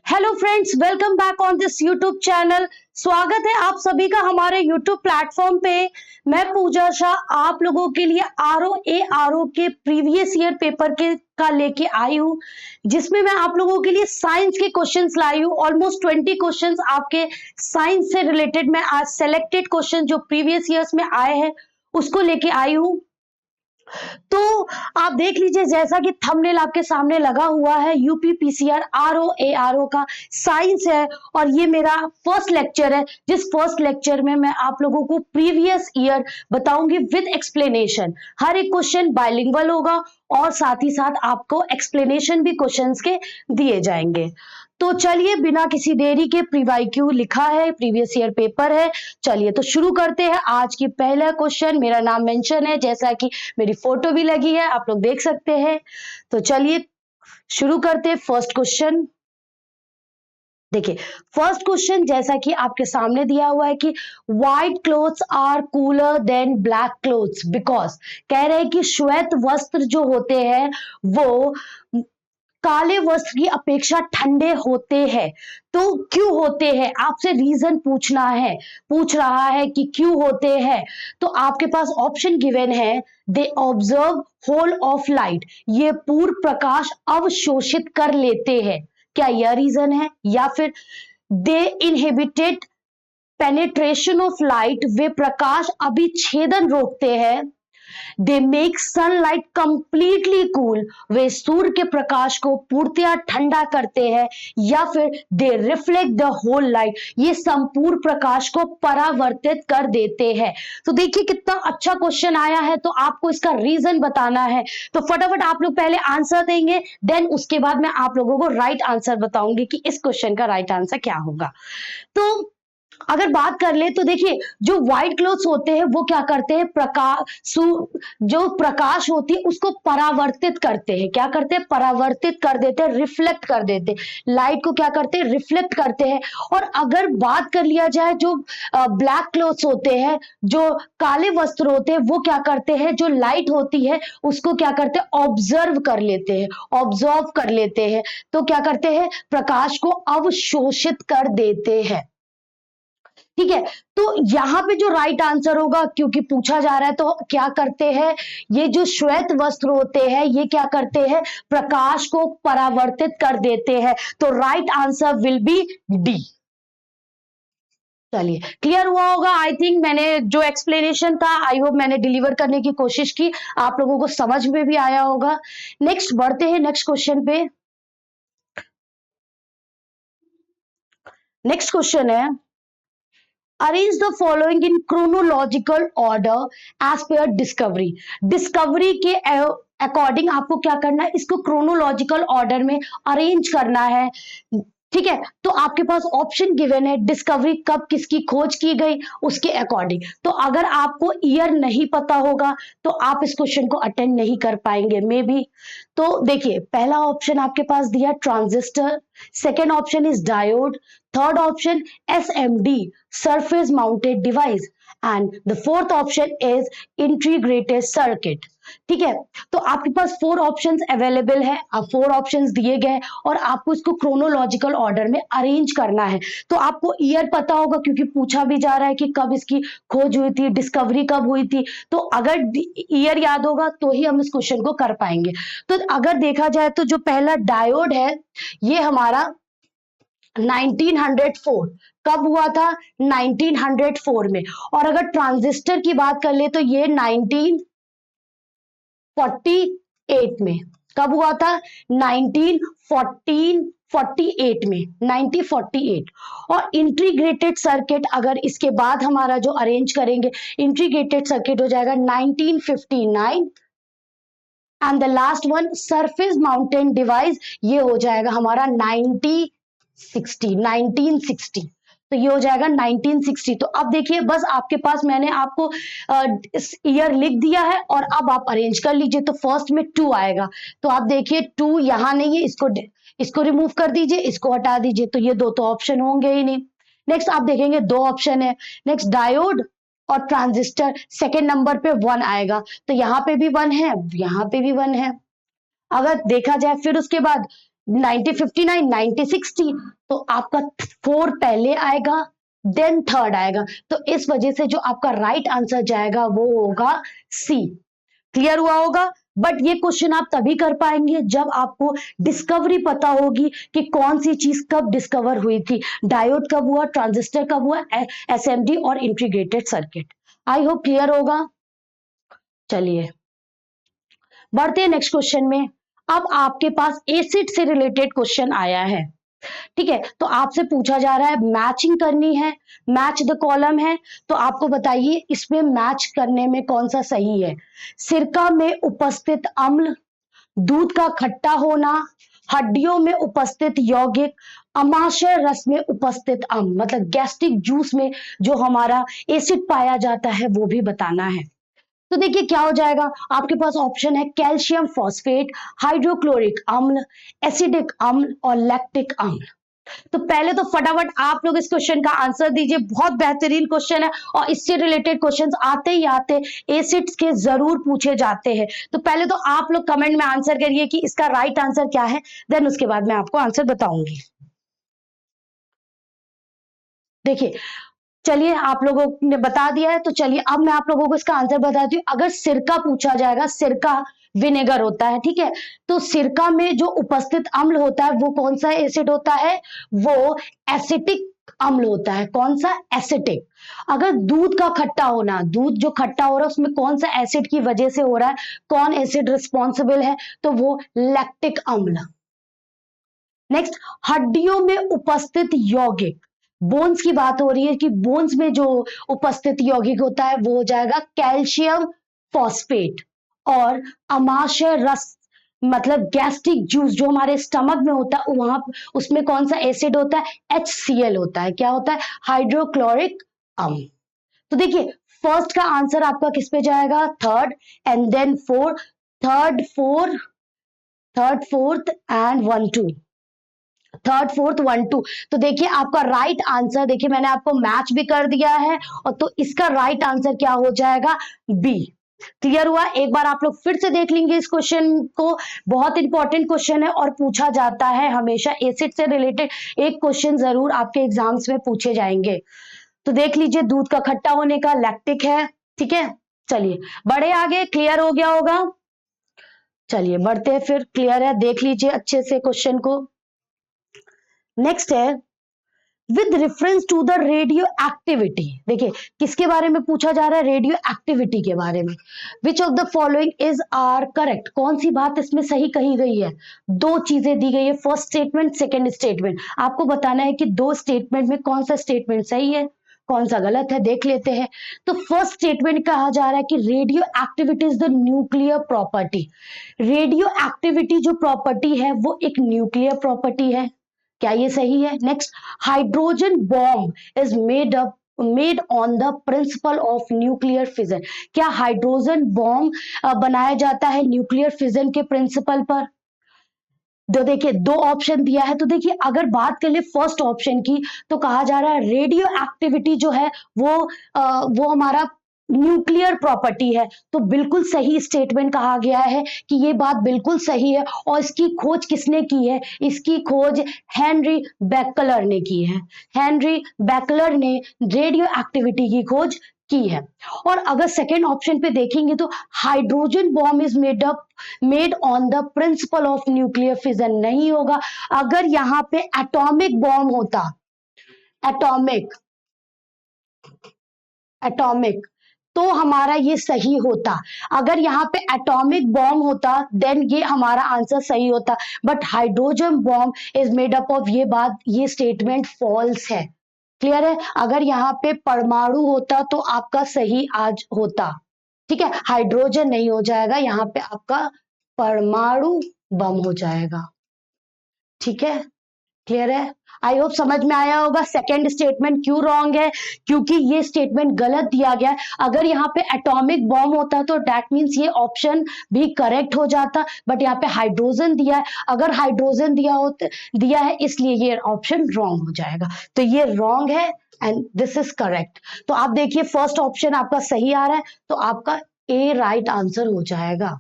Hello friends, welcome back on this YouTube channel. स्वागत है आप सभी का हमारे यूट्यूब प्लेटफॉर्म पे। मैं पूजा शाह आप लोगों के लिए आर ओ के प्रीवियस ईयर पेपर के का लेके आई हूँ, जिसमें मैं आप लोगों के लिए साइंस के क्वेश्चंस लाई हूँ। ऑलमोस्ट 20 क्वेश्चंस आपके साइंस से रिलेटेड मैं आज सेलेक्टेड क्वेश्चन जो प्रीवियस ईयर्स में आए हैं उसको लेके आई हूँ। तो आप देख लीजिए, जैसा कि थंबनेल आपके सामने लगा हुआ है, यूपी पीसीआर आर ओ का साइंस है और ये मेरा फर्स्ट लेक्चर है, जिस फर्स्ट लेक्चर में मैं आप लोगों को प्रीवियस ईयर बताऊंगी विद एक्सप्लेनेशन। हर एक क्वेश्चन बाइलिंगुअल होगा और साथ ही साथ आपको एक्सप्लेनेशन भी क्वेश्चंस के दिए जाएंगे। तो चलिए बिना किसी देरी के प्रीवाईक्यू लिखा है, प्रीवियस ईयर पेपर है। चलिए तो शुरू करते हैं। आज की पहला क्वेश्चन, मेरा नाम मेंशन है, जैसा कि मेरी फोटो भी लगी है, आप लोग देख सकते हैं। तो चलिए शुरू करते हैं फर्स्ट क्वेश्चन। देखिए फर्स्ट क्वेश्चन जैसा कि आपके सामने दिया हुआ है कि white clothes are cooler than black clothes because, कह रहे हैं कि श्वेत वस्त्र जो होते हैं वो काले वस्त्र की अपेक्षा ठंडे होते हैं। तो क्यों होते हैं, आपसे रीजन पूछ रहा है कि क्यों होते हैं। तो आपके पास ऑप्शन गिवन है, they observe whole of light, ये पूर्ण प्रकाश अवशोषित कर लेते हैं, क्या यह रीजन है? या फिर they inhibited penetration of light, वे प्रकाश अभिच्छेदन रोकते हैं। They make sunlight completely cool, वे सूर्य के प्रकाश को पूर्णतया ठंडा करते हैं। या फिर they reflect the whole light, ये संपूर्ण प्रकाश को परावर्तित कर देते हैं। तो देखिए कितना अच्छा क्वेश्चन आया है, तो आपको इसका रीजन बताना है। तो फटाफट आप लोग पहले आंसर देंगे, देन उसके बाद मैं आप लोगों को राइट आंसर बताऊंगी कि इस क्वेश्चन का राइट आंसर क्या होगा। तो अगर बात कर ले तो देखिए, जो व्हाइट क्लोथ्स होते हैं वो क्या करते हैं, जो प्रकाश होती है उसको परावर्तित करते हैं। क्या करते हैं? परावर्तित कर देते हैं, रिफ्लेक्ट कर देते हैं, लाइट को क्या करते हैं, रिफ्लेक्ट करते हैं। और अगर बात कर लिया जाए जो ब्लैक क्लोथ्स होते हैं, जो काले वस्त्र होते हैं, वो क्या करते हैं, जो लाइट होती है उसको क्या करते हैं, ऑब्जर्व कर लेते हैं, ऑब्जर्व कर लेते हैं। तो क्या करते हैं, प्रकाश को अवशोषित कर देते हैं। ठीक है, तो यहां पे जो राइट आंसर होगा, क्योंकि पूछा जा रहा है, तो क्या करते हैं, ये जो श्वेत वस्त्र होते हैं ये क्या करते हैं, प्रकाश को परावर्तित कर देते हैं। तो right answer will be D. चलिए क्लियर हुआ होगा। आई थिंक मैंने जो एक्सप्लेनेशन था, आई होप मैंने डिलीवर करने की कोशिश की, आप लोगों को समझ में भी आया होगा। नेक्स्ट बढ़ते हैं नेक्स्ट क्वेश्चन पे। नेक्स्ट क्वेश्चन है, arrange the following in chronological order as per discovery. Discovery के अकॉर्डिंग आपको क्या करना है, इसको क्रोनोलॉजिकल ऑर्डर में अरेंज करना है। ठीक है, तो आपके पास ऑप्शन गिवन है, डिस्कवरी कब किसकी खोज की गई उसके अकॉर्डिंग। तो अगर आपको ईयर नहीं पता होगा तो आप इस क्वेश्चन को अटेंड नहीं कर पाएंगे मे बी। तो देखिए पहला ऑप्शन आपके पास दिया transistor, second option is diode, third option SMD surface mounted device and the fourth option is integrated circuit। ठीक है, तो आपके पास 4 ऑप्शंस अवेलेबल है, अब 4 ऑप्शंस दिए गए और आपको इसको क्रोनोलॉजिकल ऑर्डर में अरेंज करना है। तो आपको ईयर पता होगा क्योंकि पूछा भी जा रहा है कि कब इसकी खोज हुई थी, डिस्कवरी कब हुई थी। तो अगर ईयर याद होगा तो ही हम इस क्वेश्चन को कर पाएंगे। तो अगर देखा जाए तो जो पहला डायोड है ये हमारा 1904 कब हुआ था, 1904 में। और अगर ट्रांजिस्टर की बात कर ले तो ये 1948 में। कब हुआ था, 1948 में, 1948। और इंटीग्रेटेड सर्किट अगर इसके बाद हमारा जो अरेंज करेंगे, इंटीग्रेटेड सर्किट हो जाएगा 1959। And the last one surface mountain device, ये हो जाएगा हमारा 1960। तो ये हो जाएगा 1960। तो अब देखिए बस आपके पास मैंने आपको इस ईयर लिख दिया है और अब आप अरेंज कर लीजिए। तो फर्स्ट में 2 आएगा, तो आप देखिए 2 यहां नहीं है, इसको रिमूव कर दीजिए, इसको हटा दीजिए, तो ये दो तो ऑप्शन होंगे ही नहीं। नेक्स्ट आप देखेंगे 2 ऑप्शन है, नेक्स्ट डायोड और ट्रांजिस्टर, सेकेंड नंबर पे 1 आएगा, तो यहाँ पे भी 1 है, यहाँ पे भी 1 है। अगर देखा जाए फिर उसके बाद 1959, 1960, तो आपका 4 पहले आएगा देन थर्ड आएगा, तो इस वजह से जो आपका राइट आंसर जाएगा वो होगा सी। क्लियर हुआ होगा। बट ये क्वेश्चन आप तभी कर पाएंगे जब आपको डिस्कवरी पता होगी कि कौन सी चीज कब डिस्कवर हुई थी, डायोड कब हुआ, ट्रांजिस्टर कब हुआ, एसएमडी और integrated circuit. I hope clear होगा। चलिए बढ़ते हैं नेक्स्ट क्वेश्चन में। अब आपके पास एसिड से रिलेटेड क्वेश्चन आया है, ठीक है, तो आपसे पूछा जा रहा है मैचिंग करनी है, मैच द कॉलम है, तो आपको बताइए इसमें मैच करने में कौन सा सही है। सिरका में उपस्थित अम्ल, दूध का खट्टा होना, हड्डियों में उपस्थित यौगिक, अमाशय रस में उपस्थित अम्ल, मतलब गैस्ट्रिक जूस में जो हमारा एसिड पाया जाता है वो भी बताना है। तो देखिए क्या हो जाएगा, आपके पास ऑप्शन है कैल्शियम फॉस्फेट, हाइड्रोक्लोरिक अम्ल, एसिडिक अम्ल और लैक्टिक अम्ल। तो पहले तो फटाफट आप लोग इस क्वेश्चन का आंसर दीजिए, बहुत बेहतरीन क्वेश्चन है और इससे रिलेटेड क्वेश्चंस आते ही आते एसिड्स के जरूर पूछे जाते हैं। तो पहले तो आप लोग कमेंट में आंसर करिए कि इसका राइट आंसर क्या है, देन उसके बाद मैं आपको आंसर बताऊंगी। देखिए चलिए आप लोगों ने बता दिया है, तो चलिए अब मैं आप लोगों को इसका आंसर बताती हूँ। अगर सिरका पूछा जाएगा, सिरका विनेगर होता है, ठीक है, तो सिरका में जो उपस्थित अम्ल होता है वो कौन सा एसिड होता है, वो एसिटिक अम्ल होता है। कौन सा, एसिटिक। अगर दूध का खट्टा होना, दूध जो खट्टा हो रहा है उसमें कौन सा एसिड की वजह से हो रहा है, कौन एसिड रिस्पॉन्सिबल है, तो वो लैक्टिक अम्ल। नेक्स्ट, हड्डियों में उपस्थित यौगिक, बोन्स की बात हो रही है कि बोन्स में जो उपस्थित यौगिक होता है वो हो जाएगा कैल्शियम फॉस्फेट। और अमाशय रस मतलब गैस्ट्रिक जूस जो हमारे स्टमक में होता है वहां उसमें कौन सा एसिड होता है, HCl होता है। क्या होता है, हाइड्रोक्लोरिक अम्ल। तो देखिए फर्स्ट का आंसर आपका किस पे जाएगा, third and then fourth, third fourth and 1 2, third fourth 1 2। तो देखिए आपका राइट आंसर, देखिए मैंने आपको मैच भी कर दिया है, और तो इसका राइट आंसर क्या हो जाएगा, बी। क्लियर हुआ। एक बार आप लोग फिर से देख लेंगे इस क्वेश्चन को, बहुत इंपॉर्टेंट क्वेश्चन है और पूछा जाता है हमेशा, एसिड से रिलेटेड एक क्वेश्चन जरूर आपके एग्जाम्स में पूछे जाएंगे। तो देख लीजिए दूध का खट्टा होने का लैक्टिक है, ठीक है। चलिए बड़े आगे, क्लियर हो गया होगा। चलिए बढ़ते हैं फिर, क्लियर है, देख लीजिए अच्छे से क्वेश्चन को। नेक्स्ट है with reference to the radioactivity. देखिए किसके बारे में पूछा जा रहा है, रेडियो एक्टिविटी के बारे में। Which of the following is are correct, कौन सी बात इसमें सही कही गई है। दो चीजें दी गई है, फर्स्ट स्टेटमेंट, सेकेंड स्टेटमेंट। आपको बताना है कि दो स्टेटमेंट में कौन सा स्टेटमेंट सही है, कौन सा गलत है, देख लेते हैं। तो फर्स्ट स्टेटमेंट कहा जा रहा है कि radio activity is the nuclear property. Radio activity जो प्रॉपर्टी है वो एक न्यूक्लियर प्रॉपर्टी है। क्या ये सही है। Next, hydrogen bomb is made on the principle of nuclear fission. क्या हाइड्रोजन बॉम्ब बनाया जाता है न्यूक्लियर फिजन के प्रिंसिपल पर। तो देखिए दो ऑप्शन दिया है, तो देखिए अगर बात कर ले फर्स्ट ऑप्शन की, तो कहा जा रहा है रेडियो एक्टिविटी जो है वो हमारा न्यूक्लियर प्रॉपर्टी है। तो बिल्कुल सही स्टेटमेंट कहा गया है कि ये बात बिल्कुल सही है। और इसकी खोज किसने की है, इसकी खोज हेनरी बेकलर ने की है। हेनरी बेकलर ने रेडियो एक्टिविटी की खोज की है। और अगर सेकेंड ऑप्शन पे देखेंगे तो hydrogen bomb is made on the principle of nuclear fission नहीं होगा। अगर यहां पे एटॉमिक बॉम्ब होता, एटॉमिक एटॉमिक तो हमारा ये सही होता। अगर यहाँ पे एटॉमिक बॉम्ब होता देन ये हमारा आंसर सही होता। But hydrogen bomb is made up of, ये बात, ये स्टेटमेंट फॉल्स है। क्लियर है। अगर यहाँ पे परमाणु होता तो आपका सही आज होता, ठीक है, हाइड्रोजन नहीं हो जाएगा, यहाँ पे आपका परमाणु बम हो जाएगा। ठीक है, क्लियर है। आई होप समझ में आया होगा सेकेंड स्टेटमेंट क्यों रॉन्ग है, क्योंकि ये स्टेटमेंट गलत दिया गया है। अगर यहाँ पे एटॉमिक बॉम्ब होता तो दैट मीन्स ये ऑप्शन भी करेक्ट हो जाता, बट यहाँ पे हाइड्रोजन दिया है। अगर हाइड्रोजन दिया है इसलिए ये ऑप्शन रॉन्ग हो जाएगा। तो ये रॉन्ग है एंड दिस इज करेक्ट। तो आप देखिए फर्स्ट ऑप्शन आपका सही आ रहा है, तो आपका ए राइट आंसर हो जाएगा।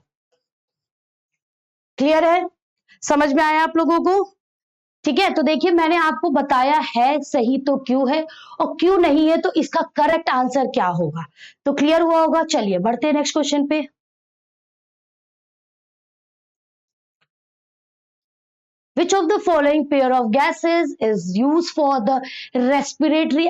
क्लियर है। समझ में आया आप लोगों को? ठीक है, तो देखिए मैंने आपको बताया है सही तो क्यों है, और क्यों नहीं है तो इसका करेक्ट आंसर क्या होगा। तो क्लियर हुआ होगा। चलिए बढ़ते हैं नेक्स्ट क्वेश्चन पे। Which of the following pair of gases is used for the respiratory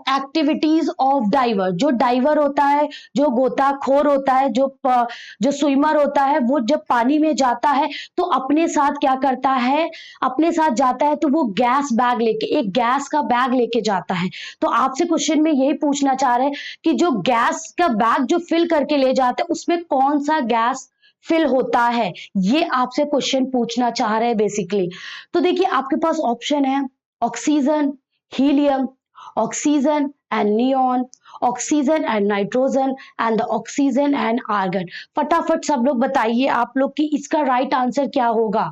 activities of diver? जो डाइवर होता है, जो गोताखोर होता है, जो स्विमर होता है, वो जब पानी में जाता है तो अपने साथ क्या करता है, अपने साथ जाता है तो वो गैस बैग लेके, एक गैस का बैग लेके जाता है। तो आपसे क्वेश्चन में यही पूछना चाह रहे हैं कि जो गैस का बैग जो फिल करके ले जाते हैं उसमें कौन सा गैस फिल होता है, ये आपसे क्वेश्चन पूछना चाह रहे हैं बेसिकली। तो देखिए आपके पास ऑप्शन है oxygen, helium, oxygen and neon, oxygen and nitrogen and oxygen and argon. फटाफट सब लोग बताइए आप लोग कि इसका राइट आंसर क्या होगा।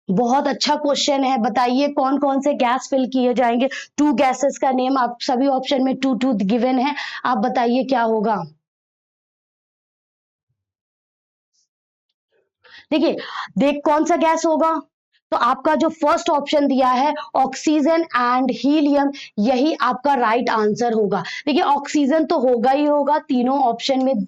बहुत अच्छा क्वेश्चन है, बताइए कौन कौन से गैस फिल किए जाएंगे। टू गैसेस का नेम आप सभी ऑप्शन में टू टू गिवन है, आप बताइए क्या होगा। देखिए देख कौन सा गैस होगा, तो आपका जो फर्स्ट ऑप्शन दिया है ऑक्सीजन एंड हीलियम, यही आपका राइट आंसर होगा। देखिए ऑक्सीजन तो होगा ही होगा, तीनों ऑप्शन में,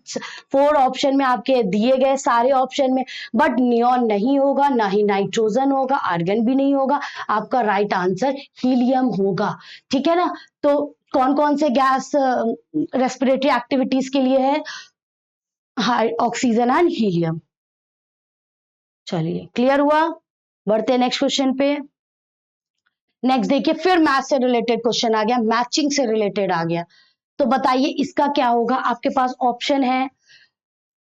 फोर ऑप्शन में आपके दिए गए सारे ऑप्शन में, बट नियॉन नहीं होगा, ना ही नाइट्रोजन होगा, आर्गन भी नहीं होगा, आपका राइट आंसर हीलियम होगा। ठीक है ना। तो कौन कौन से गैस रेस्पिरेटरी एक्टिविटीज के लिए है, ऑक्सीजन एंड हीलियम। चलिए क्लियर हुआ। बढ़ते हैं नेक्स्ट क्वेश्चन पे। नेक्स्ट देखिए फिर मैथ से रिलेटेड क्वेश्चन आ गया, मैचिंग से रिलेटेड आ गया। तो बताइए इसका क्या होगा। आपके पास ऑप्शन है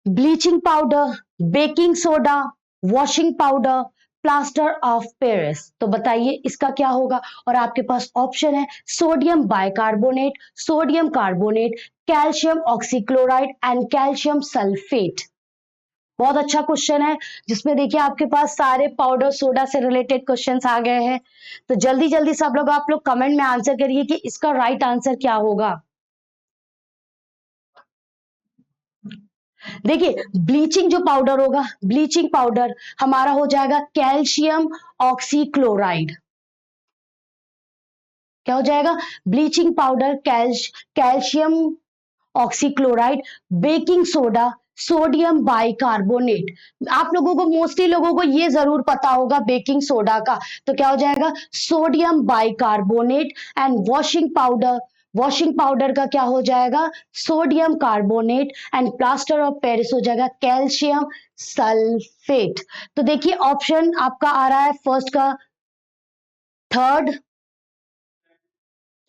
bleaching powder, baking soda, washing powder, plaster of Paris. तो बताइए इसका क्या होगा। और आपके पास ऑप्शन है sodium bicarbonate, sodium carbonate, calcium oxychloride and calcium sulphate. बहुत अच्छा क्वेश्चन है, जिसमें देखिए आपके पास सारे पाउडर सोडा से रिलेटेड क्वेश्चंस आ गए हैं। तो जल्दी जल्दी सब लोग आप लोग कमेंट में आंसर करिए कि इसका राइट आंसर क्या होगा। देखिए ब्लीचिंग जो पाउडर होगा, ब्लीचिंग पाउडर हमारा हो जाएगा कैल्शियम ऑक्सीक्लोराइड। क्या हो जाएगा, bleaching powder calcium oxychloride, baking soda sodium bicarbonate. आप लोगों को मोस्टली लोगों को ये जरूर पता होगा बेकिंग सोडा का, तो क्या हो जाएगा sodium bicarbonate. And washing powder का क्या हो जाएगा sodium carbonate. And plaster of Paris हो जाएगा कैल्शियम सल्फेट। तो देखिए ऑप्शन आपका आ रहा है फर्स्ट का, third,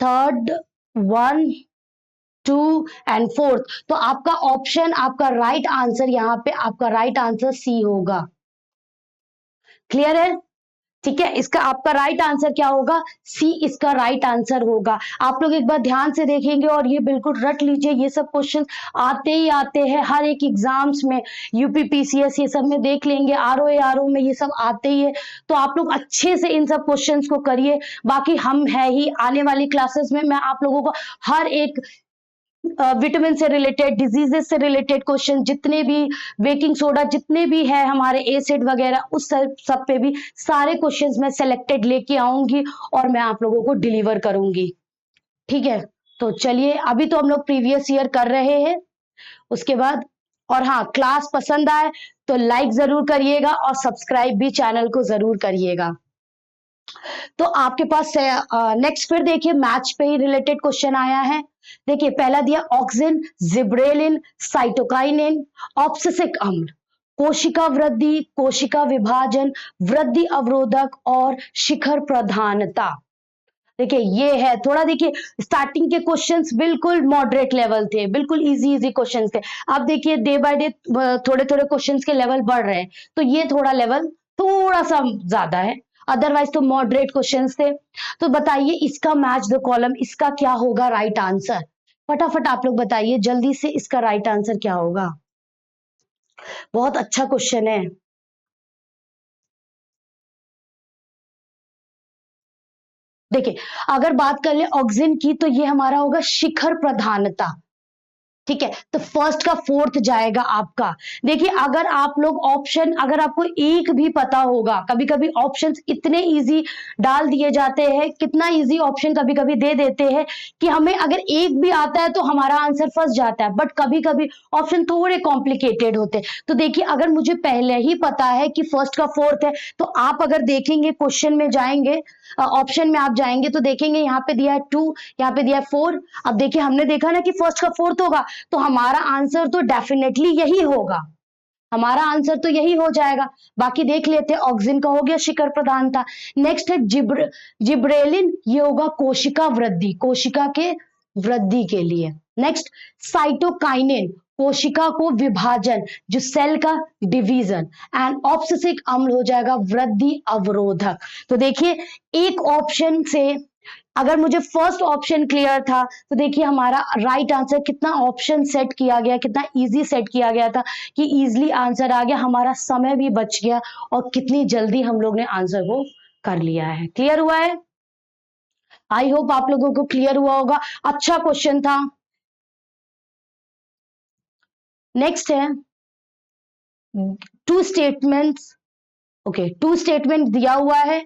third, one, two and fourth. तो आपका ऑप्शन, आपका राइट आंसर, यहां पे आपका राइट आंसर सी होगा। क्लियर है। ठीक है, इसका आपका राइट आंसर क्या होगा, सी इसका राइट आंसर होगा। आप लोग एक बार ध्यान से देखेंगे और ये बिल्कुल रट लीजिए, ये सब क्वेश्चन आते ही आते हैं हर एक एग्जाम्स में, यूपीपीसीएस ये सब में देख लेंगे, आरओ में ये सब आते ही है। तो आप लोग अच्छे से इन सब क्वेश्चंस को करिए। बाकी हम है ही आने वाली क्लासेस में मैं आप लोगों को हर एक विटामिन से रिलेटेड, डिजीजेस से रिलेटेड क्वेश्चन, जितने भी बेकिंग सोडा जितने भी है हमारे एसिड वगैरह, उस सब पे भी सारे क्वेश्चंस मैं सेलेक्टेड लेके आऊंगी और मैं आप लोगों को डिलीवर करूंगी। ठीक है, तो चलिए अभी तो हम लोग प्रीवियस ईयर कर रहे हैं, उसके बाद, और हाँ क्लास पसंद आए तो लाइक जरूर करिएगा और सब्सक्राइब भी चैनल को जरूर करिएगा। तो आपके पास नेक्स्ट फिर देखिए मैच पे ही रिलेटेड क्वेश्चन आया है। देखिए पहला दिया ऑक्सिन, जिब्रेलिन, साइटोकाइनिन, ऑब्सेसिक अम्ल, कोशिका वृद्धि, कोशिका विभाजन, वृद्धि अवरोधक और शिखर प्रधानता। देखिए ये है थोड़ा, देखिए स्टार्टिंग के क्वेश्चंस बिल्कुल मॉडरेट लेवल थे, बिल्कुल इजी इजी क्वेश्चंस थे। अब देखिए डे बाय डे थोड़े थोड़े क्वेश्चंस के लेवल बढ़ रहे हैं, तो ये थोड़ा लेवल थोड़ा सा ज्यादा है, अदरवाइज तो मॉडरेट क्वेश्चंस थे। तो बताइए इसका मैच द कॉलम, इसका क्या होगा राइट आंसर। फटाफट आप लोग बताइए जल्दी से, इसका राइट आंसर क्या होगा। बहुत अच्छा क्वेश्चन है। देखिए अगर बात कर ले ऑक्सिन की, तो ये हमारा होगा शिखर प्रधानता। ठीक है, तो फर्स्ट का फोर्थ जाएगा आपका। देखिए अगर आप लोग ऑप्शन, अगर आपको एक भी पता होगा, कभी कभी ऑप्शंस इतने इजी डाल दिए जाते हैं, कितना इजी ऑप्शन कभी कभी दे देते हैं कि हमें अगर एक भी आता है तो हमारा आंसर फंस जाता है, बट कभी कभी ऑप्शन थोड़े कॉम्प्लिकेटेड होते हैं। तो देखिए अगर मुझे पहले ही पता है कि फर्स्ट का फोर्थ है, तो आप अगर देखेंगे क्वेश्चन में जाएंगे, ऑप्शन में आप जाएंगे तो देखेंगे यहाँ पे दिया है 2, यहाँ पे दिया है 4। अब देखिए हमने देखा ना कि फर्स्ट का फोर्थ होगा, तो हमारा आंसर तो डेफिनेटली यही होगा, हमारा आंसर तो यही हो जाएगा। बाकी देख लेते हैं, ऑक्सिन का हो गया, शिखर प्रधानता। नेक्स्ट है जिब्रेलिन, ये होगा कोशिका वृद्धि, कोशिका के वृद्धि के लिए। नेक्स्ट साइटोकाइनिन, कोशिका को विभाजन, जो सेल का डिवीजन। एंड ऑप्सिसिक अम्ल हो जाएगा वृद्धि अवरोधक। तो देखिए एक ऑप्शन से अगर मुझे फर्स्ट ऑप्शन क्लियर था, तो देखिए हमारा राइट आंसर कितना ऑप्शन सेट किया गया, कितना इजी सेट किया गया था कि इजीली आंसर आ गया, हमारा समय भी बच गया और कितनी जल्दी हम लोग ने आंसर को कर लिया है। क्लियर हुआ है? आई होप आप लोगों को क्लियर हुआ होगा। अच्छा क्वेश्चन था। नेक्स्ट है two statements. Okay, two statement दिया हुआ है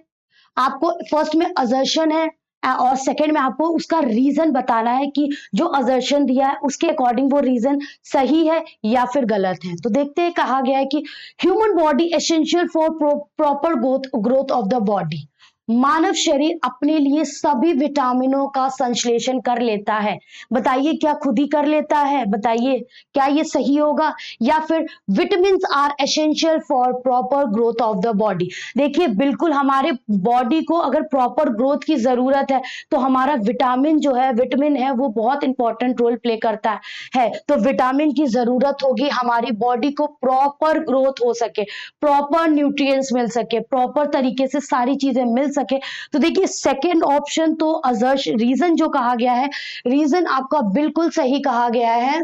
आपको, फर्स्ट में असर्शन है और सेकंड में आपको उसका रीजन बताना है कि जो असर्शन दिया है उसके अकॉर्डिंग वो रीजन सही है या फिर गलत है। तो देखते हैं, कहा गया है कि human body essential for proper growth of the body, मानव शरीर अपने लिए सभी विटामिनों का संश्लेषण कर लेता है। बताइए क्या खुद ही कर लेता है? बताइए क्या ये सही होगा या फिर vitamin are essential for proper growth of the body. देखिए बिल्कुल हमारे बॉडी को अगर प्रॉपर ग्रोथ की जरूरत है तो हमारा विटामिन जो है, विटामिन है, वो बहुत इंपॉर्टेंट रोल प्ले करता है। तो विटामिन की जरूरत होगी हमारी बॉडी को प्रॉपर ग्रोथ हो सके, प्रॉपर न्यूट्रिएंट्स मिल सके, प्रॉपर तरीके से सारी चीजें मिल सके। तो देखिए सेकेंड ऑप्शन तो अजर्श रीजन जो कहा गया है, रीजन आपका बिल्कुल सही कहा गया है,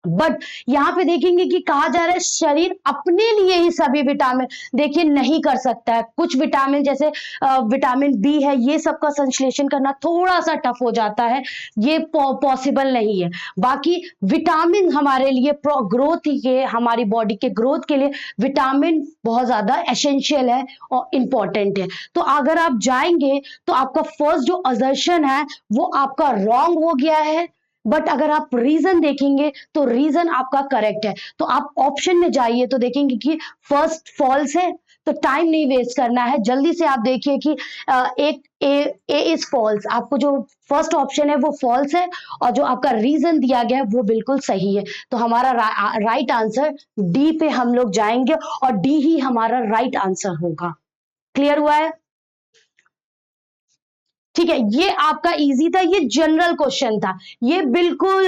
बट यहां पे देखेंगे कि कहा जा रहा है शरीर अपने लिए ही सभी विटामिन, देखिए नहीं कर सकता है। कुछ विटामिन जैसे विटामिन बी है, ये सब का संश्लेषण करना थोड़ा सा टफ हो जाता है, ये पॉसिबल नहीं है। बाकी विटामिन हमारे लिए ग्रोथ के, हमारी बॉडी के ग्रोथ के लिए विटामिन बहुत ज्यादा एसेंशियल है और इंपॉर्टेंट है। तो अगर आप जाएंगे तो आपका फर्स्ट जो असर्शन है वो आपका रॉन्ग हो गया है, बट अगर आप रीजन देखेंगे तो रीजन आपका करेक्ट है। तो आप ऑप्शन में जाइए तो देखेंगे कि फर्स्ट फॉल्स है, तो टाइम नहीं वेस्ट करना है, जल्दी से आप देखिए कि एक ए इज फॉल्स, आपको जो फर्स्ट ऑप्शन है वो फॉल्स है और जो आपका रीजन दिया गया है वो बिल्कुल सही है। तो हमारा राइट आंसर डी पे हम लोग जाएंगे और डी ही हमारा राइट आंसर होगा। क्लियर हुआ है? ठीक है, ये आपका इजी था, ये जनरल क्वेश्चन था, ये बिल्कुल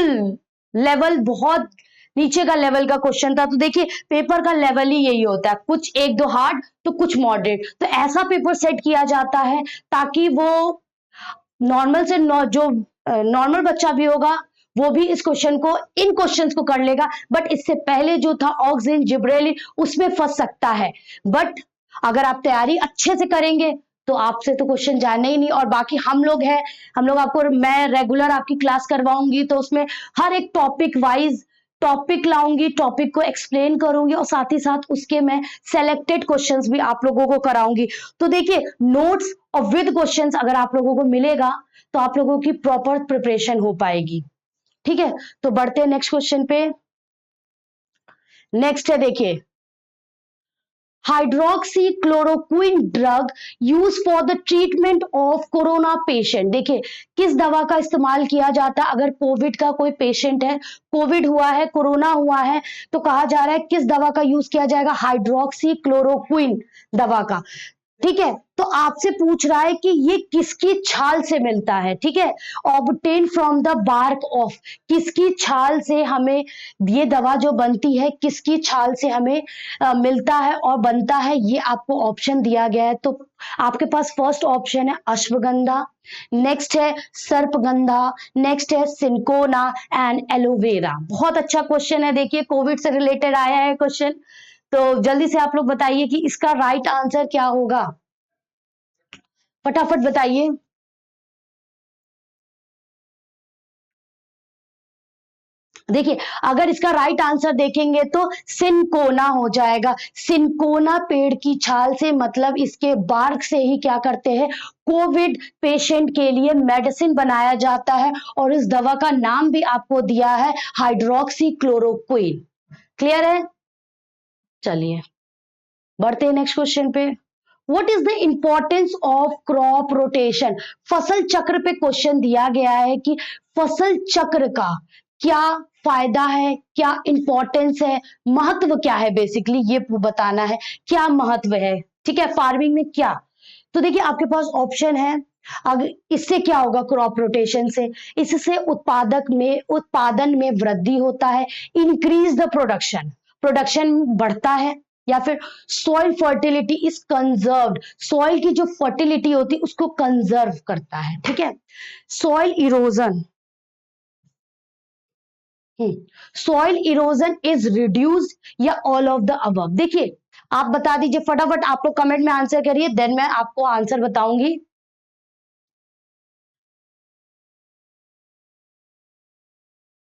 लेवल बहुत नीचे का लेवल का क्वेश्चन था। तो देखिए पेपर का लेवल ही यही होता है, कुछ एक दो हार्ड तो कुछ मॉडरेट, तो ऐसा पेपर सेट किया जाता है ताकि वो नॉर्मल से जो नॉर्मल बच्चा भी होगा वो भी इस क्वेश्चन को, इन क्वेश्चंस को कर लेगा, बट इससे पहले जो था ऑक्सिन जिब्रेलिन उसमें फंस सकता है। बट अगर आप तैयारी अच्छे से करेंगे तो आपसे तो क्वेश्चन जाने ही नहीं। और बाकी हम लोग हैं, हम लोग आपको, मैं रेगुलर आपकी क्लास करवाऊंगी तो उसमें हर एक टॉपिक वाइज टॉपिक लाऊंगी, टॉपिक को एक्सप्लेन करूंगी और साथ ही साथ उसके मैं सेलेक्टेड क्वेश्चंस भी आप लोगों को कराऊंगी। तो देखिए नोट्स और विद क्वेश्चंस अगर आप लोगों को मिलेगा तो आप लोगों की प्रॉपर प्रिपरेशन हो पाएगी। ठीक है, तो बढ़ते हैं नेक्स्ट क्वेश्चन पे। नेक्स्ट है देखिए hydroxychloroquine drug use for the treatment of corona patient. देखिए किस दवा का इस्तेमाल किया जाता है अगर कोविड का कोई पेशेंट है, कोविड हुआ है, कोरोना हुआ है, तो कहा जा रहा है किस दवा का यूज किया जाएगा? हाइड्रोक्सीक्लोरोक्विन दवा का। ठीक है, तो आपसे पूछ रहा है कि ये किसकी छाल से मिलता है। ठीक है, obtain from the bark of, किसकी छाल से हमें ये दवा जो बनती है किसकी छाल से हमें मिलता है और बनता है, ये आपको ऑप्शन दिया गया है। तो आपके पास फर्स्ट ऑप्शन है अश्वगंधा, नेक्स्ट है सर्पगंधा, नेक्स्ट है सिंकोना एंड एलोवेरा। बहुत अच्छा क्वेश्चन है, देखिए कोविड से रिलेटेड आया है क्वेश्चन। तो जल्दी से आप लोग बताइए कि इसका राइट आंसर क्या होगा, फटाफट बताइए। देखिए अगर इसका राइट आंसर देखेंगे तो सिनकोना हो जाएगा। सिनकोना पेड़ की छाल से मतलब इसके बार्क से ही क्या करते हैं, कोविड पेशेंट के लिए मेडिसिन बनाया जाता है और इस दवा का नाम भी आपको दिया है हाइड्रोक्सी क्लोरोक्विन। क्लियर है? चलिए बढ़ते हैं नेक्स्ट क्वेश्चन पे। What is the importance of crop rotation? फसल चक्र पे क्वेश्चन दिया गया है कि फसल चक्र का क्या फायदा है, क्या इंपॉर्टेंस है, महत्व क्या है, बेसिकली ये बताना है क्या महत्व है। ठीक है, फार्मिंग में क्या। तो देखिए आपके पास ऑप्शन है। अगर इससे क्या होगा, क्रॉप रोटेशन से इससे उत्पादन में वृद्धि होता है, इंक्रीज द प्रोडक्शन, प्रोडक्शन बढ़ता है, या फिर soil fertility is conserved, soil की जो फर्टिलिटी होती है उसको कंजर्व करता है। ठीक है, soil erosion, soil erosion is reduced या ऑल ऑफ द अबव। देखिए आप बता दीजिए फटाफट, आप लोग कमेंट में आंसर करिए, देन मैं आपको आंसर बताऊंगी।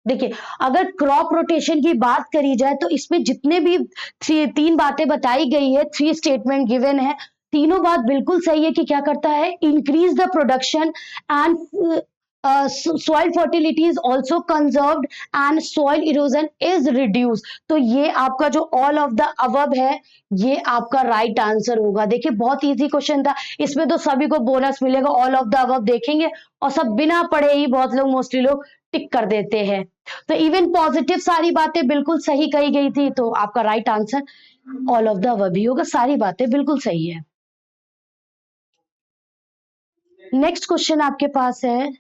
देखिए अगर क्रॉप रोटेशन की बात करी जाए तो इसमें जितने भी तीन बातें बताई गई है, थ्री स्टेटमेंट गिवन है, तीनों बात बिल्कुल सही है कि क्या करता है, increase the production and soil fertility is also conserved and soil erosion is reduced। तो ये आपका जो all of the above है ये आपका राइट आंसर होगा। देखिए बहुत इजी क्वेश्चन था, इसमें तो सभी को बोनस मिलेगा। ऑल ऑफ द अबव देखेंगे और सब बिना पढ़े ही बहुत लोग मोस्टली लोग टिक कर देते हैं। तो इवन पॉजिटिव सारी बातें बिल्कुल सही कही गई थी, तो आपका right answer all of the above ही होगा, सारी बातें बिल्कुल सही है। नेक्स्ट क्वेश्चन आपके पास है,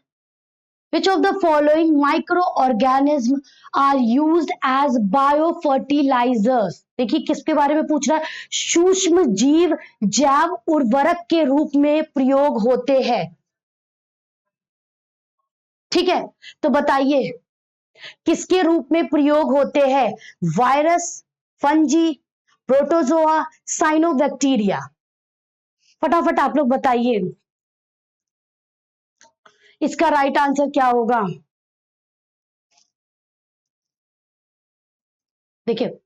which of the following microorganisms are used as biofertilizers? देखिए किसके बारे में पूछ रहा है, सूक्ष्म जीव जैव उर्वरक के रूप में प्रयोग होते हैं। ठीक है, तो बताइए किसके रूप में प्रयोग होते हैं, वायरस, फंजी, प्रोटोजोआ, साइनोबैक्टीरिया। फटाफट आप लोग बताइए इसका राइट आंसर क्या होगा। देखिए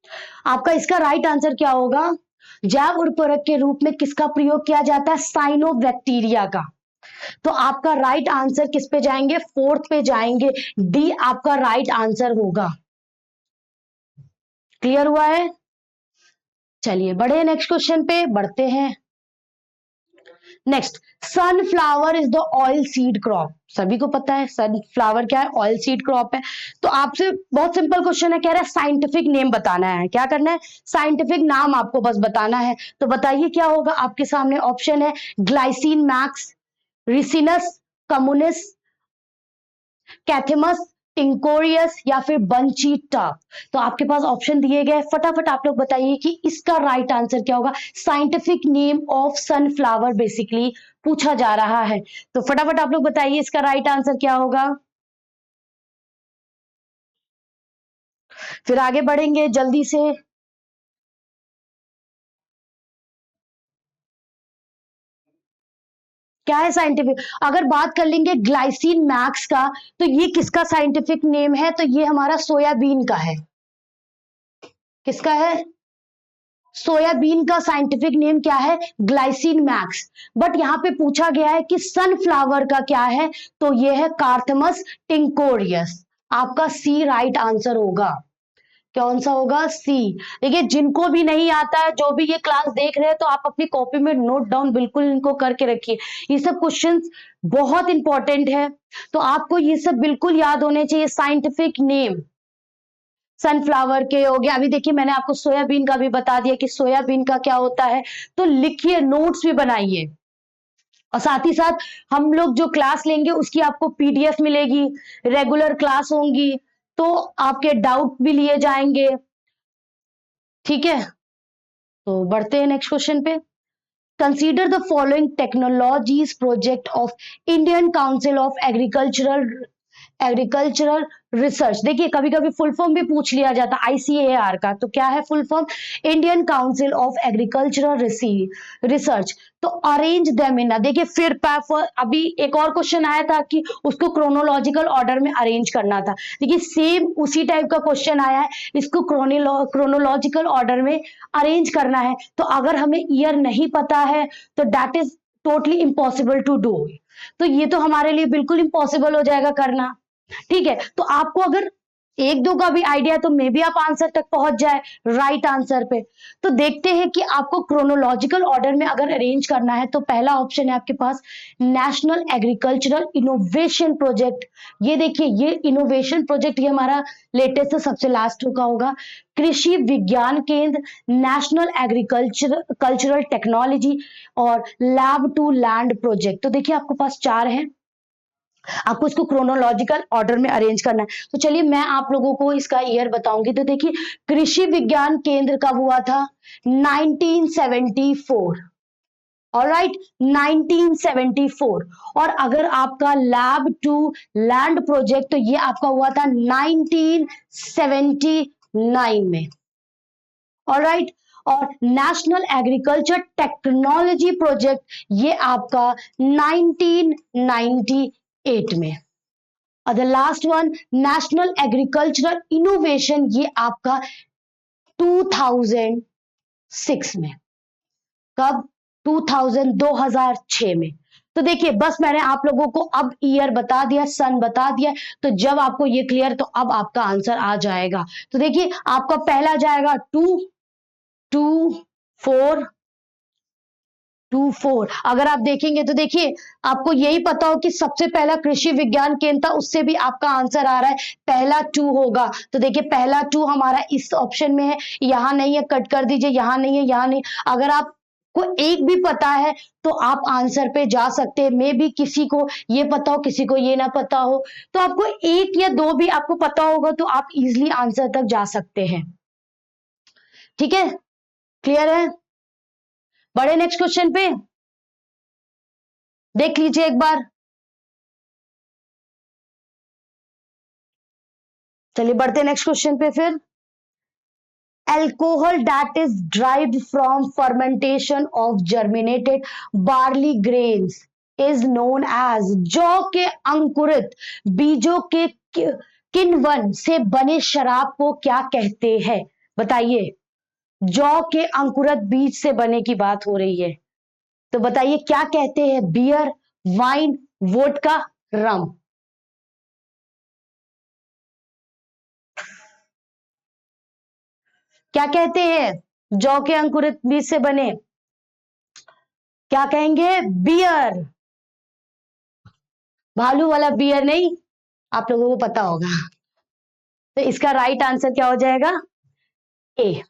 आपका इसका राइट आंसर क्या होगा, जैव उर्वरक के रूप में किसका प्रयोग किया जाता है, साइनोबैक्टीरिया का। तो आपका राइट आंसर किस पे जाएंगे, फोर्थ पे जाएंगे, डी आपका राइट आंसर होगा। क्लियर हुआ है? चलिए बढ़े नेक्स्ट क्वेश्चन पे बढ़ते हैं। Next, sunflower is the oil seed crop. सभी को पता है सनफ्लावर क्या है, ऑयल सीड क्रॉप है। तो आपसे बहुत सिंपल क्वेश्चन है, कह रहा है साइंटिफिक नेम बताना है। क्या करना है, साइंटिफिक नाम आपको बस बताना है। तो बताइए क्या होगा, आपके सामने ऑप्शन है ग्लाइसिन मैक्स, रिसिनस कम्युनिस, कैथेमस टिंकोरियस या फिर बंची टॉप। तो आपके पास ऑप्शन दिए गए, फटाफट आप लोग बताइए कि इसका राइट आंसर क्या होगा। Scientific name of sunflower basically पूछा जा रहा है, तो फटाफट आप लोग बताइए इसका राइट आंसर क्या होगा। फिर आगे बढ़ेंगे जल्दी से। क्या है साइंटिफिक, अगर बात कर लेंगे ग्लाइसिन मैक्स का, तो ये किसका साइंटिफिक नेम है, तो ये हमारा सोयाबीन का है। किसका है, सोयाबीन का साइंटिफिक नेम क्या है, ग्लाइसिन मैक्स। बट यहाँ पे पूछा गया है कि सनफ्लावर का क्या है, तो ये है कार्थमस टिंकोरियस। आपका सी राइट आंसर होगा। कौन सा होगा, सी। देखिए जिनको भी नहीं आता है, जो भी ये क्लास देख रहे हैं, तो आप अपनी कॉपी में नोट डाउन बिल्कुल इनको करके रखिए। ये सब क्वेश्चंस बहुत इंपॉर्टेंट है, तो आपको ये सब बिल्कुल याद होने चाहिए। साइंटिफिक नेम सनफ्लावर के हो गया, अभी देखिए मैंने आपको सोयाबीन का भी बता दिया कि सोयाबीन का क्या होता है। तो लिखिए, नोट्स भी बनाइए, और साथ ही साथ हम लोग जो क्लास लेंगे उसकी आपको पीडीएफ मिलेगी, रेगुलर क्लास होंगी, तो आपके डाउट भी लिए जाएंगे। ठीक है, तो बढ़ते हैं नेक्स्ट क्वेश्चन पे। Consider the following technologies project of Indian council of agricultural research. देखिए कभी कभी फुल फॉर्म भी पूछ लिया जाता ICAR का, तो क्या है full form? Indian council of agricultural research. तो अरेंज देम इन, देखिए फिर अभी एक और क्वेश्चन आया था कि उसको क्रोनोलॉजिकल ऑर्डर में अरेंज करना था। देखिए सेम उसी टाइप का क्वेश्चन आया है, इसको क्रोनोलॉजिकल ऑर्डर में अरेंज करना है। तो अगर हमें ईयर नहीं पता है तो that is totally impossible to do. तो ये तो हमारे लिए बिल्कुल इम्पॉसिबल हो जाएगा करना। ठीक है, तो आपको अगर एक दो का भी आइडिया तो मे बी आप आंसर तक पहुंच जाए, राइट आंसर पे। तो देखते हैं कि आपको क्रोनोलॉजिकल ऑर्डर में अगर अरेंज करना है तो पहला ऑप्शन है आपके पास नेशनल एग्रीकल्चरल इनोवेशन प्रोजेक्ट। ये देखिए ये इनोवेशन प्रोजेक्ट ये हमारा लेटेस्ट सबसे लास्ट का होगा। कृषि विज्ञान केंद्र, नेशनल कल्चरल टेक्नोलॉजी और लैब टू लैंड प्रोजेक्ट। तो देखिए आपके पास चार है, आपको इसको क्रोनोलॉजिकल ऑर्डर में अरेंज करना है। तो चलिए मैं आप लोगों को इसका ईयर बताऊंगी। तो देखिए कृषि विज्ञान केंद्र कब हुआ था? 1974। ऑलराइट, 1974। और अगर आपका लैब टू लैंड प्रोजेक्ट तो ये आपका हुआ था 1979 में। ऑलराइट, और नेशनल एग्रीकल्चर टेक्नोलॉजी प्रोजेक्ट ये आपका 1998 में। और the last one national agricultural innovation ये आपका 2006 में। कब? 2006 में। तो देखिए बस मैंने आप लोगों को अब ईयर बता दिया, सन बता दिया। तो जब आपको ये क्लियर, तो अब आपका आंसर आ जाएगा। तो देखिए आपका पहला जाएगा 2 4। अगर आप देखेंगे तो देखिए आपको यही पता हो कि सबसे पहला कृषि विज्ञान केंद्र था, उससे भी आपका आंसर आ रहा है पहला 2 होगा। तो देखिए पहला 2 हमारा इस ऑप्शन में है, यहां नहीं है, कट कर दीजिए, यहां नहीं है, यहां नहीं। अगर आपको एक भी पता है तो आप आंसर पे जा सकते हैं। मे भी किसी को ये पता हो, किसी को ये ना पता हो। तो आपको एक या दो भी आपको पता होगा तो आप इजिली आंसर तक जा सकते हैं। ठीक है, क्लियर है? बड़े नेक्स्ट क्वेश्चन पे देख लीजिए एक बार। चलिए बढ़ते नेक्स्ट क्वेश्चन पे फिर। Alcohol that is derived from fermentation of germinated barley grains is known as, जौ के अंकुरित बीजों के किण्वन से बने शराब को क्या कहते हैं? बताइए, जौ के अंकुरित बीज से बने की बात हो रही है, तो बताइए क्या कहते हैं? बियर, वाइन, वोडका, रम। क्या कहते हैं? जौ के अंकुरित बीज से बने, क्या कहेंगे? बियर। भालू वाला बियर नहीं, आप लोगों को पता होगा। तो इसका राइट आंसर क्या हो जाएगा? ए।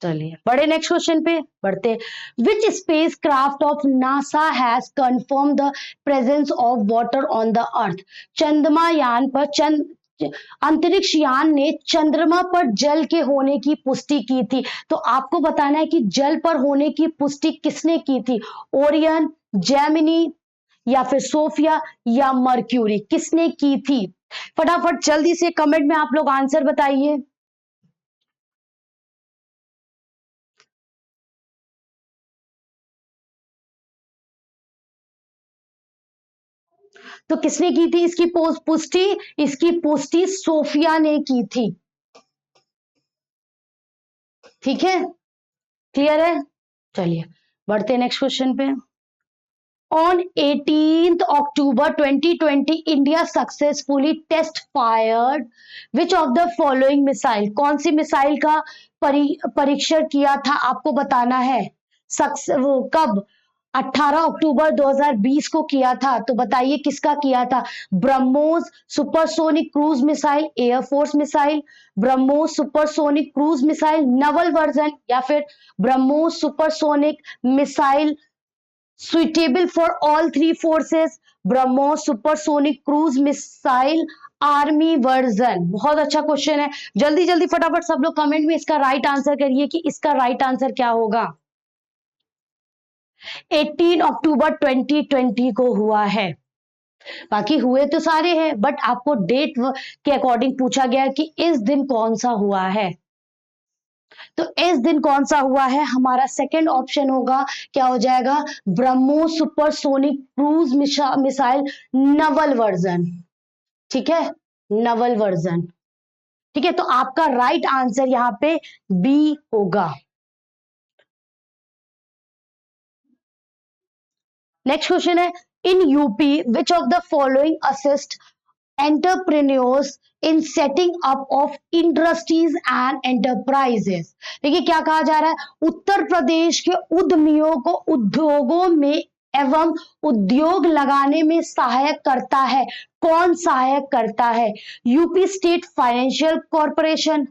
चलिए बड़े नेक्स्ट क्वेश्चन पे बढ़ते। Which space craft of NASA has confirm the presence of water on the earth. चंद्रमा यान पर अंतरिक्ष यान ने चंद्रमा पर जल के होने की पुष्टि की थी। तो आपको बताना है कि जल पर होने की पुष्टि किसने की थी? ओरियन, जेमिनी, या फिर सोफिया, या मर्क्यूरी, किसने की थी? फटाफट जल्दी से कमेंट में आप लोग आंसर बताइए। तो किसने की थी इसकी पुष्टि? इसकी पुष्टि सोफिया ने की थी। ठीक है, क्लियर है? चलिए बढ़ते नेक्स्ट क्वेश्चन पे। On 18th October 2020, India successfully test fired which of the following missile? कौन सी मिसाइल का परीक्षण किया था आपको बताना है। वो कब? 18 अक्टूबर 2020 को किया था। तो बताइए किसका किया था? BrahMos supersonic cruise missile, air force missile, BrahMos supersonic cruise missile Naval version, या फिर BrahMos supersonic missile suitable for all three forces, BrahMos supersonic cruise missile army version. बहुत अच्छा क्वेश्चन है, जल्दी जल्दी फटाफट सब लोग कमेंट में इसका राइट आंसर करिए कि इसका राइट आंसर क्या होगा। 18 अक्टूबर 2020 को हुआ है। बाकी हुए तो सारे हैं, बट आपको डेट के अकॉर्डिंग पूछा गया है कि इस दिन कौन सा हुआ है। तो इस दिन कौन सा हुआ है, हमारा सेकंड ऑप्शन होगा, क्या हो जाएगा, BrahMos supersonic cruise missile Naval version. ठीक है, नवल वर्जन। ठीक है, तो आपका राइट आंसर यहां पे बी होगा। नेक्स्ट क्वेश्चन है, in UP which of the following assist entrepreneurs in setting up of industries and enterprises. देखिए क्या कहा जा रहा है, उत्तर प्रदेश के उद्यमियों को उद्योगों में एवं उद्योग लगाने में सहायक करता है। कौन सहायक करता है, यूपी स्टेट फाइनेंशियल कॉरपोरेशन,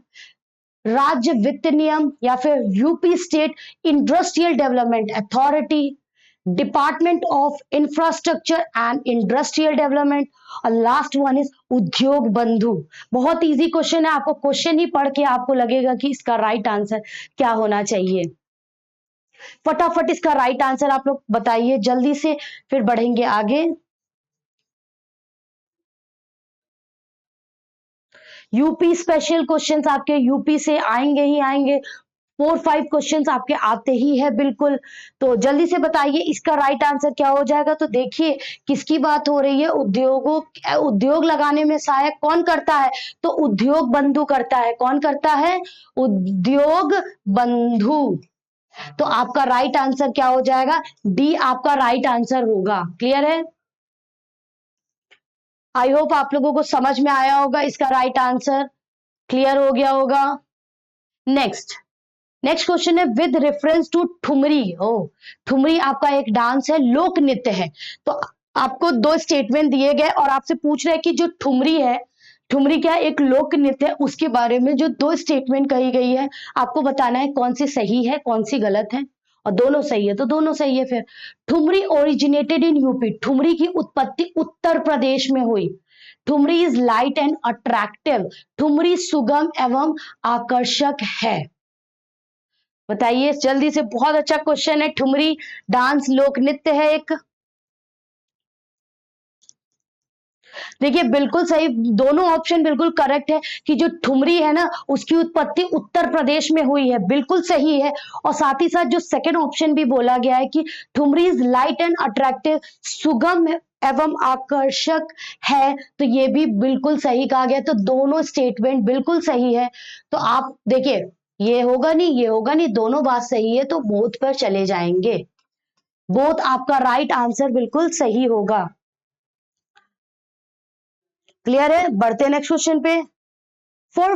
राज्य वित्त नियम, या फिर UP state industrial development authority, department of infrastructure and industrial development, और लास्ट वन इज उद्योग बंधु। बहुत इजी क्वेश्चन है, आपको क्वेश्चन ही पढ़ के आपको लगेगा कि इसका राइट आंसर क्या होना चाहिए। फटाफट इसका राइट आंसर आप लोग बताइए जल्दी से, फिर बढ़ेंगे आगे। यूपी स्पेशल क्वेश्चंस आपके यूपी से आएंगे ही आएंगे, 4-5 क्वेश्चंस आपके आते ही है बिल्कुल। तो जल्दी से बताइए इसका राइट आंसर क्या हो जाएगा। तो देखिए किसकी बात हो रही है, उद्योग लगाने में सहायक कौन करता है, तो उद्योग बंधु करता है। कौन करता है, उद्योग बंधु। तो आपका राइट आंसर क्या हो जाएगा, डी आपका राइट आंसर होगा। क्लियर है, आई होप आप लोगों को समझ में आया होगा, इसका राइट आंसर क्लियर हो गया होगा। नेक्स्ट क्वेश्चन है, विद रेफरेंस टू ठुमरी। ओ, ठुमरी आपका एक डांस है, लोक नृत्य है। तो आपको दो स्टेटमेंट दिए गए और आपसे पूछ रहे हैं कि जो ठुमरी है, ठुमरी क्या एक लोक नृत्य है, उसके बारे में जो दो स्टेटमेंट कही गई है, आपको बताना है कौन सी सही है कौन सी गलत है। और दोनों सही है तो दोनों सही है। फिर thumri originated in UP, thumri की उत्पत्ति उत्तर प्रदेश में हुई। Thumri is light and attractive, thumri सुगम एवं आकर्षक है। बताइए जल्दी से, बहुत अच्छा क्वेश्चन है। ठुमरी डांस लोक नृत्य है एक। देखिए बिल्कुल सही, दोनों ऑप्शन बिल्कुल करेक्ट है कि जो ठुमरी है ना उसकी उत्पत्ति उत्तर प्रदेश में हुई है, बिल्कुल सही है। और साथ ही साथ जो सेकंड ऑप्शन भी बोला गया है कि thumri is light and attractive, सुगम एवं आकर्षक है, तो ये भी बिल्कुल सही कहा गया। तो दोनों स्टेटमेंट बिल्कुल सही है। तो आप देखिए ये होगा नहीं ये होगा नहीं, दोनों बात सही है तो बोथ पर चले जाएंगे। बोथ आपका राइट आंसर बिल्कुल सही होगा। क्लियर है, बढ़ते हैं नेक्स्ट क्वेश्चन पे। For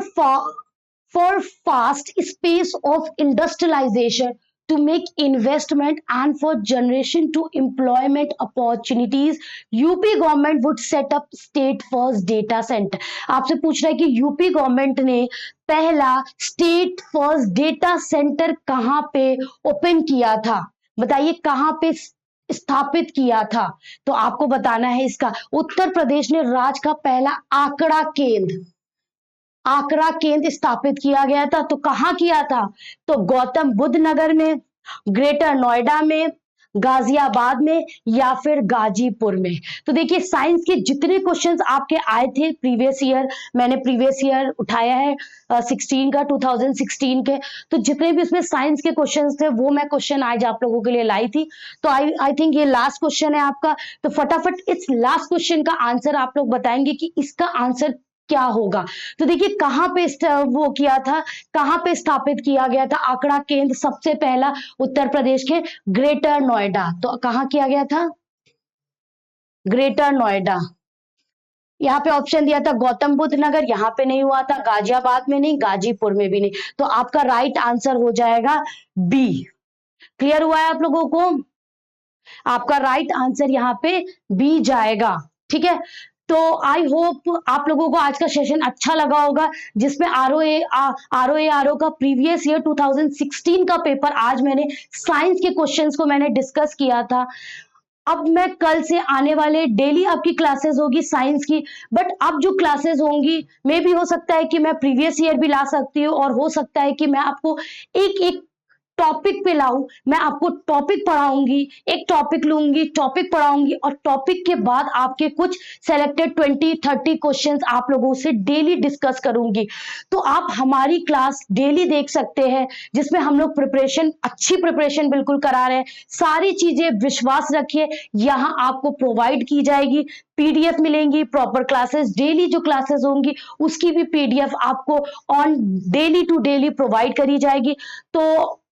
for fast space of industrialization to make investment and for generation to employment opportunities, UP government would set up state first data center। आपसे पूछ रहा है कि यूपी गवर्नमेंट ने पहला स्टेट फर्स्ट डेटा सेंटर कहां पे ओपन किया था, बताइए कहां पे स्थापित किया था। तो आपको बताना है इसका, उत्तर प्रदेश ने राज्य का पहला आंकड़ा केंद्र स्थापित किया गया था। तो कहां किया था, तो गौतम बुद्ध नगर में, ग्रेटर नोएडा में, गाजियाबाद में, या फिर गाजीपुर में। तो देखिए साइंस के जितने क्वेश्चंस आपके आए थे प्रीवियस ईयर, मैंने प्रीवियस ईयर उठाया है 16 का 2016 के, तो जितने भी उसमें साइंस के क्वेश्चंस थे वो मैं क्वेश्चन आज आप लोगों के लिए लाई थी। तो आई थिंक ये लास्ट क्वेश्चन है आपका। तो फटाफट इस लास्ट क्वेश्चन का आंसर आप लोग बताएंगे कि इसका आंसर क्या होगा। तो देखिए कहां पे वो किया था, कहां पे स्थापित किया गया था आंकड़ा केंद्र सबसे पहला, उत्तर प्रदेश के ग्रेटर नोएडा। तो कहां किया गया था, ग्रेटर नोएडा। यहाँ पे ऑप्शन दिया था गौतम बुद्ध नगर, यहाँ पे नहीं हुआ था, गाजियाबाद में नहीं, गाजीपुर में भी नहीं। तो आपका राइट आंसर हो जाएगा बी। क्लियर हुआ है आप लोगों को, आपका राइट आंसर यहाँ पे बी जाएगा। ठीक है, तो आई होप आप लोगों को आज का सेशन अच्छा लगा होगा, जिसमें आरओ का प्रीवियस ईयर 2016 का पेपर आज मैंने साइंस के क्वेश्चंस को मैंने डिस्कस किया था। अब मैं कल से आने वाले डेली आपकी क्लासेस होगी साइंस की, बट अब जो क्लासेस होंगी मे भी हो सकता है कि मैं प्रीवियस ईयर भी ला सकती हूँ, और हो सकता है कि मैं आपको एक एक टॉपिक पे लाऊं, मैं आपको टॉपिक पढ़ाऊंगी, एक टॉपिक लूंगी, टॉपिक पढ़ाऊंगी और टॉपिक के बाद आपके कुछ सेलेक्टेड 20-30 क्वेश्चंस आप लोगों से डेली डिस्कस करूंगी। तो आप हमारी क्लास डेली देख सकते हैं, जिसमें हम लोग प्रिपरेशन, अच्छी प्रिपरेशन बिल्कुल करा रहे हैं। सारी चीजें विश्वास रखिए यहां आपको प्रोवाइड की जाएगी, पीडीएफ मिलेंगी, प्रॉपर क्लासेस, डेली जो क्लासेस होंगी उसकी भी पीडीएफ आपको on daily to daily provide करी जाएगी। तो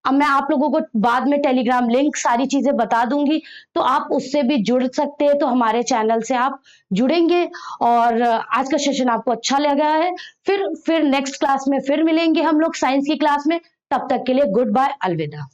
अब मैं आप लोगों को बाद में टेलीग्राम लिंक सारी चीजें बता दूंगी, तो आप उससे भी जुड़ सकते हैं। तो हमारे चैनल से आप जुड़ेंगे और आज का सेशन आपको अच्छा लगा है, फिर नेक्स्ट क्लास में फिर मिलेंगे हम लोग साइंस की क्लास में। तब तक के लिए गुड बाय, अलविदा।